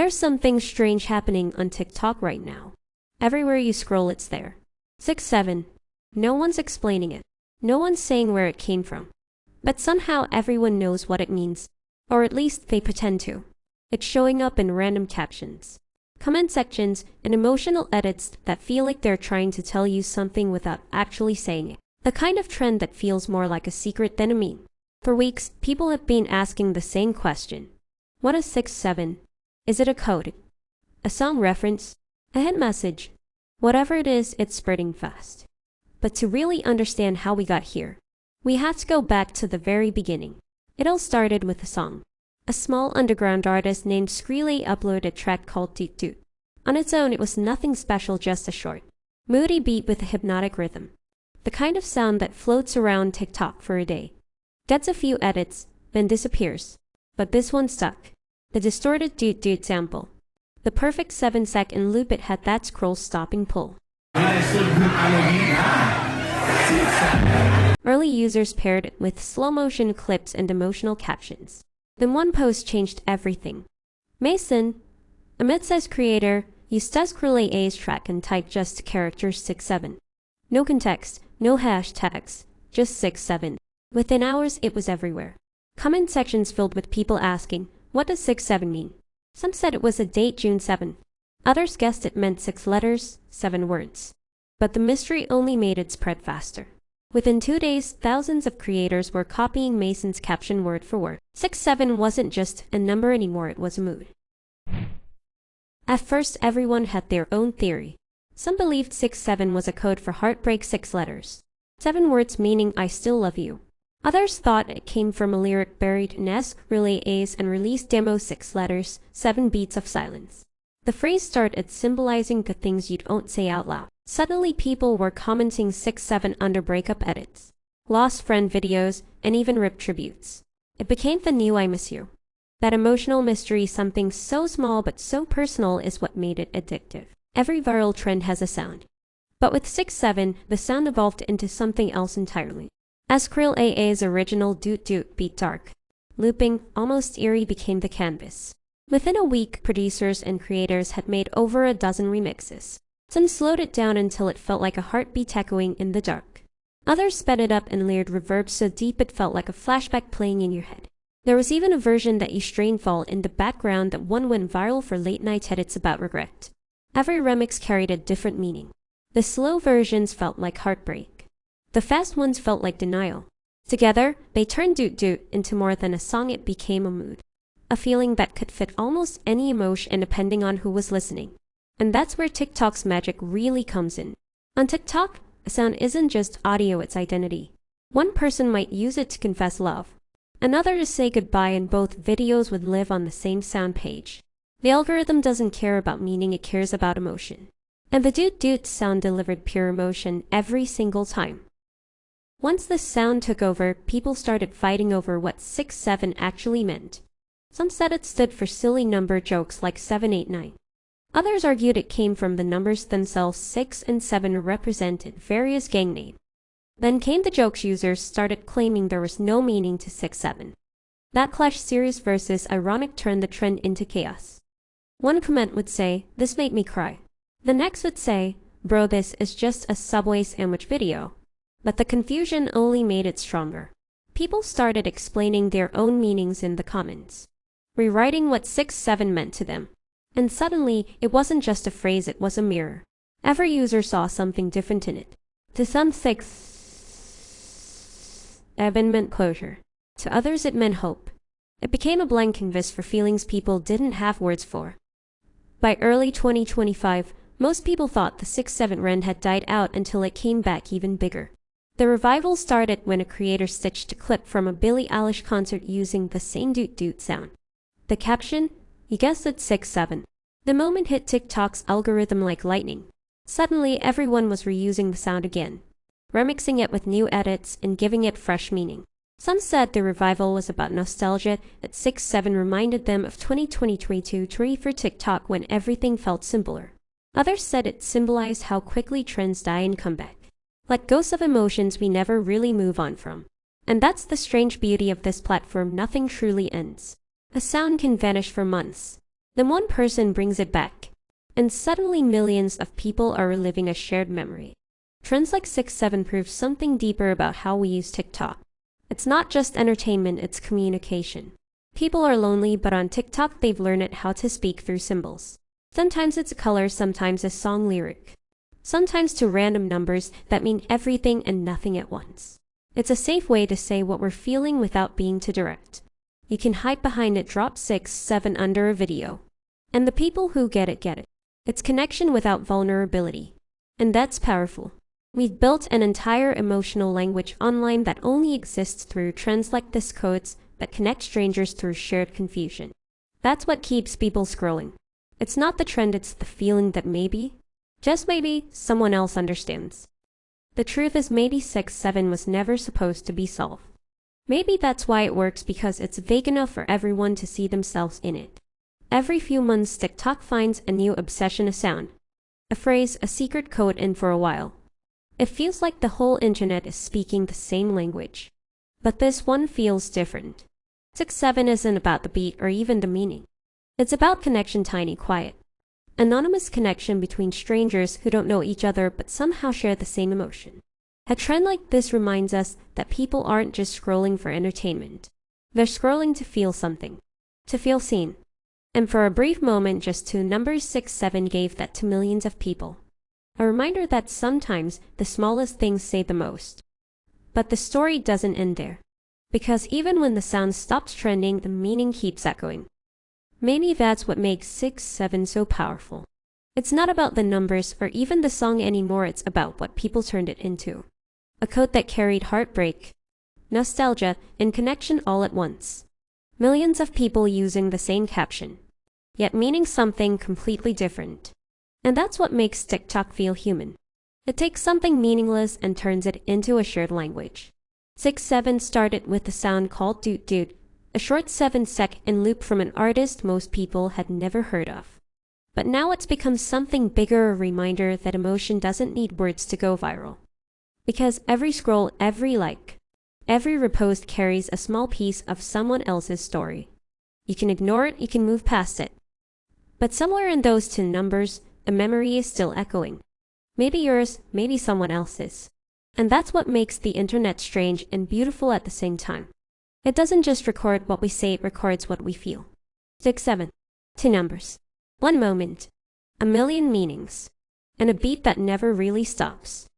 There's something strange happening on TikTok right now. Everywhere you scroll, it's there. 6-7. No one's explaining it. No one's saying where it came from. But somehow everyone knows what it means. Or at least they pretend to. It's showing up in random captions, comment sections, and emotional edits that feel like they're trying to tell you something without actually saying it. The kind of trend that feels more like a secret than a meme. For weeks, people have been asking the same question. What is 6-7? Is it a code? A song reference? A hint message? Whatever it is, it's spreading fast. But to really understand how we got here, we have to go back to the very beginning. It all started with a song. A small underground artist named Skrille uploaded a track called Doot Doot. On its own, it was nothing special, just a short, moody beat with a hypnotic rhythm. The kind of sound that floats around TikTok for a day. Gets a few edits, then disappears. But this one stuck. The distorted Doot Doot sample. The perfect 7-second loop, it had that scroll-stopping pull. Early users paired it with slow-motion clips and emotional captions. Then one post changed everything. Mason, a mid-sized creator, used Skrille track and typed just characters 6-7. No context, no hashtags, just 6-7. Within hours, it was everywhere. Comment sections filled with people asking, what does 6-7 mean? Some said it was a date, June 7. Others guessed it meant 6 letters, 7 words. But the mystery only made it spread faster. Within 2 days, thousands of creators were copying Mason's caption word for word. 6-7 wasn't just a number anymore, it was a mood. At first, everyone had their own theory. Some believed 6-7 was a code for heartbreak, 6 letters. 7 words meaning I still love you. Others thought it came from a lyric buried in Skrille and released demo 6 letters, 7 beats of silence. The phrase started symbolizing the things you don't say out loud. Suddenly people were commenting 6-7 under breakup edits, lost friend videos, and even rip tributes. It became the new I miss you. That emotional mystery, something so small but so personal, is what made it addictive. Every viral trend has a sound. But with 6-7, the sound evolved into something else entirely. As Skrille original Doot Doot beat dark, looping, almost eerie became the canvas. Within a week, producers and creators had made over a dozen remixes. Some slowed it down until it felt like a heartbeat echoing in the dark. Others sped it up and layered reverb so deep it felt like a flashback playing in your head. There was even a version that used rainfall in the background that one went viral for late-night edits about regret. Every remix carried a different meaning. The slow versions felt like heartbreak. The fast ones felt like denial. Together, they turned Doot Doot into more than a song, it became a mood. A feeling that could fit almost any emotion depending on who was listening. And that's where TikTok's magic really comes in. On TikTok, a sound isn't just audio, it's identity. One person might use it to confess love. Another to say goodbye, and both videos would live on the same sound page. The algorithm doesn't care about meaning, it cares about emotion. And the Doot Doot sound delivered pure emotion every single time. Once the sound took over, people started fighting over what 6-7 actually meant. Some said it stood for silly number jokes like 789. Others argued it came from the numbers themselves. 6 and 7 represented various gang names. Then came the jokes. Users started claiming there was no meaning to 6-7. That clash, serious versus ironic, turned the trend into chaos. One comment would say, "This made me cry." The next would say, "Bro, this is just a Subway sandwich video." But the confusion only made it stronger. People started explaining their own meanings in the comments, rewriting what 6-7 meant to them. And suddenly, it wasn't just a phrase, it was a mirror. Every user saw something different in it. To some, 6-7 meant closure. To others, it meant hope. It became a blank canvas for feelings people didn't have words for. By early 2025, most people thought the 6-7 trend had died out until it came back even bigger. The revival started when a creator stitched a clip from a Billie Eilish concert using the same Doot Doot sound. The caption? You guessed it, 6-7. The moment hit TikTok's algorithm like lightning. Suddenly, everyone was reusing the sound again, remixing it with new edits and giving it fresh meaning. Some said the revival was about nostalgia, that 6-7 reminded them of 2023 for TikTok when everything felt simpler. Others said it symbolized how quickly trends die and come back, like ghosts of emotions we never really move on from. And that's the strange beauty of this platform, nothing truly ends. A sound can vanish for months, Then one person brings it back, and suddenly millions of people are reliving a shared memory. Trends like 6-7 prove something deeper about how we use TikTok. It's not just entertainment, it's communication. People are lonely, but on TikTok they've learned how to speak through symbols. Sometimes it's a color, sometimes a song lyric. Sometimes to random numbers that mean everything and nothing at once. It's a safe way to say what we're feeling without being too direct. You can hide behind it, drop 6-7 under a video. And the people who get it get it. It's connection without vulnerability. And that's powerful. We've built an entire emotional language online that only exists through trends like this, codes that connect strangers through shared confusion. That's what keeps people scrolling. It's not the trend, it's the feeling that maybe, just maybe, someone else understands. The truth is maybe 6-7 was never supposed to be solved. Maybe that's why it works, because it's vague enough for everyone to see themselves in it. Every few months TikTok finds a new obsession, a sound, a phrase, a secret code, and for a while, it feels like the whole internet is speaking the same language. But this one feels different. 6-7 isn't about the beat or even the meaning. It's about connection, tiny, quiet. Anonymous connection between strangers who don't know each other but somehow share the same emotion. A trend like this reminds us that people aren't just scrolling for entertainment. They're scrolling to feel something, to feel seen. And for a brief moment, just two numbers, 6-7, gave that to millions of people. A reminder that sometimes the smallest things say the most. But the story doesn't end there. Because even when the sound stops trending, the meaning keeps echoing. Maybe that's what makes 6-7 so powerful. It's not about the numbers or even the song anymore, it's about what people turned it into. A code that carried heartbreak, nostalgia, and connection all at once. Millions of people using the same caption, yet meaning something completely different. And that's what makes TikTok feel human. It takes something meaningless and turns it into a shared language. 6-7 started with a sound called Doot Doot, a short 7-second loop from an artist most people had never heard of. But now it's become something bigger, a reminder that emotion doesn't need words to go viral. Because every scroll, every like, every repost carries a small piece of someone else's story. You can ignore it, you can move past it. But somewhere in those two numbers, a memory is still echoing. Maybe yours, maybe someone else's. And that's what makes the internet strange and beautiful at the same time. It doesn't just record what we say, it records what we feel. 6-7. Two numbers. One moment. A million meanings. And a beat that never really stops.